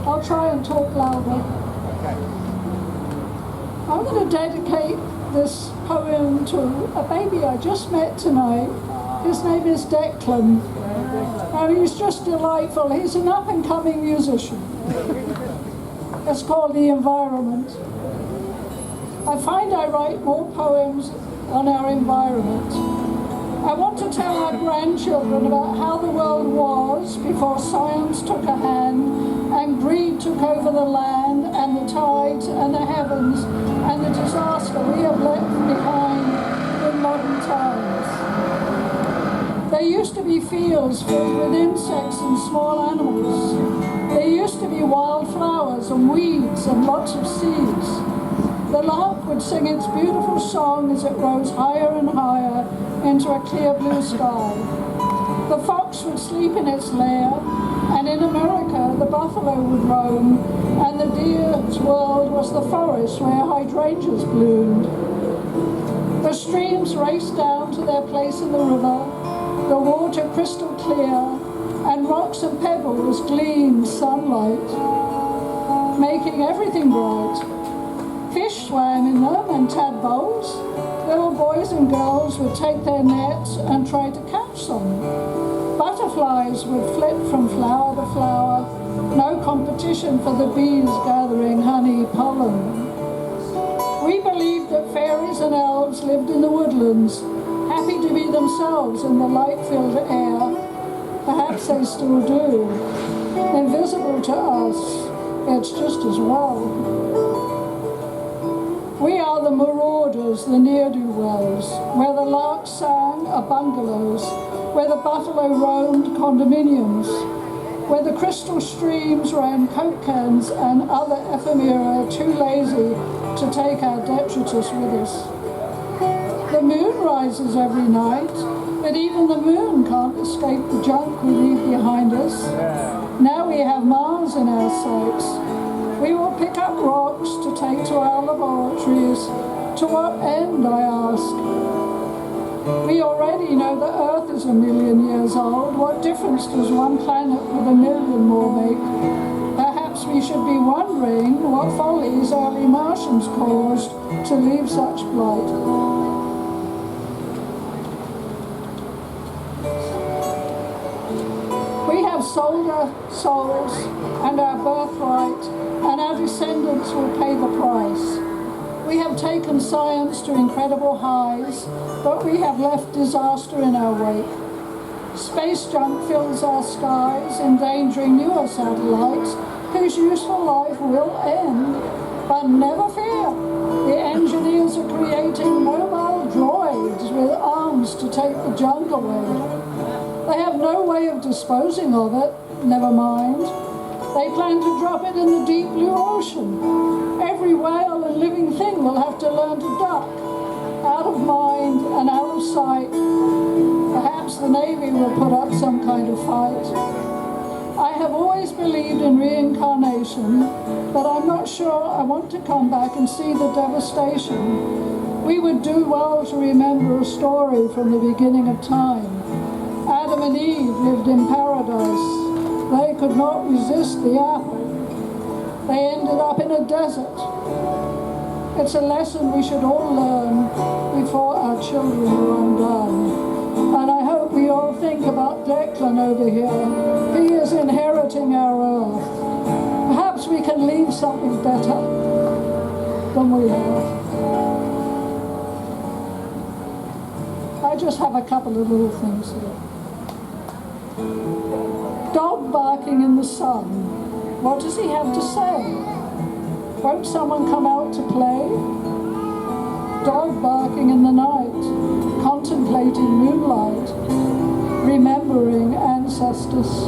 I'll try and talk louder. Okay. I'm going to dedicate this poem to a baby I just met tonight. His name is Declan. And he's just delightful. He's an up-and-coming musician. It's called The Environment. I find I write more poems on our environment. I want to tell our grandchildren about how the world was before science took a hand and greed took over the land and the tides and the heavens and the disaster we have left behind in modern times. There used to be fields filled with insects and small animals. There used to be wildflowers and weeds and lots of seeds. The lark would sing its beautiful song as it rose higher and higher into a clear blue sky. The fox would sleep in its lair, and in America the buffalo would roam, and the deer's world was the forest where hydrangeas bloomed. The streams raced down to their place in the river, the water crystal clear, and rocks and pebbles gleamed sunlight, making everything bright. Fish swam in them and tadpoles. Little boys and girls would take their nets and try to catch some. Butterflies would flit from flower to flower, no competition for the bees gathering honey pollen. We believed that fairies and elves lived in the woodlands, happy to be themselves in the light-filled air. Perhaps they still do. Invisible to us, it's just as well. We are the marauders, the ne'er-do-wells, where the lark sang are bungalows, where the buffalo roamed condominiums, where the crystal streams ran Coke cans and other ephemera too lazy to take our detritus with us. The moon rises every night, but even the moon can't escape the junk we leave behind us. Now we have Mars in our sights. We will pick up rocks to take to our laboratories. To what end, I ask? We already know the Earth is 1 million years old. What difference does one planet with 1 million more make? Perhaps we should be wondering what follies early Martians caused to leave such blight. We have sold our souls and our birthright, and our descendants will pay the price. We have taken science to incredible highs, but we have left disaster in our wake. Space junk fills our skies, endangering newer satellites whose useful life will end. But never fear, the engineers are creating mobile droids with arms to take the junk away. They have no way of disposing of it, never mind. They plan to drop it in the deep blue ocean. Every whale and living thing will have to learn to duck, out of mind and out of sight. Perhaps the Navy will put up some kind of fight. I have always believed in reincarnation, but I'm not sure I want to come back and see the devastation. We would do well to remember a story from the beginning of time. Adam and Eve lived in paradise. They could not resist the apple. They ended up in a desert. It's a lesson we should all learn before our children are undone. And I hope we all think about Declan over here. He is inheriting our earth. Perhaps we can leave something better than we have. I just have a couple of little things here. Dog barking in the sun. What does he have to say? Won't someone come out to play? Dog barking in the night, contemplating moonlight, remembering ancestors.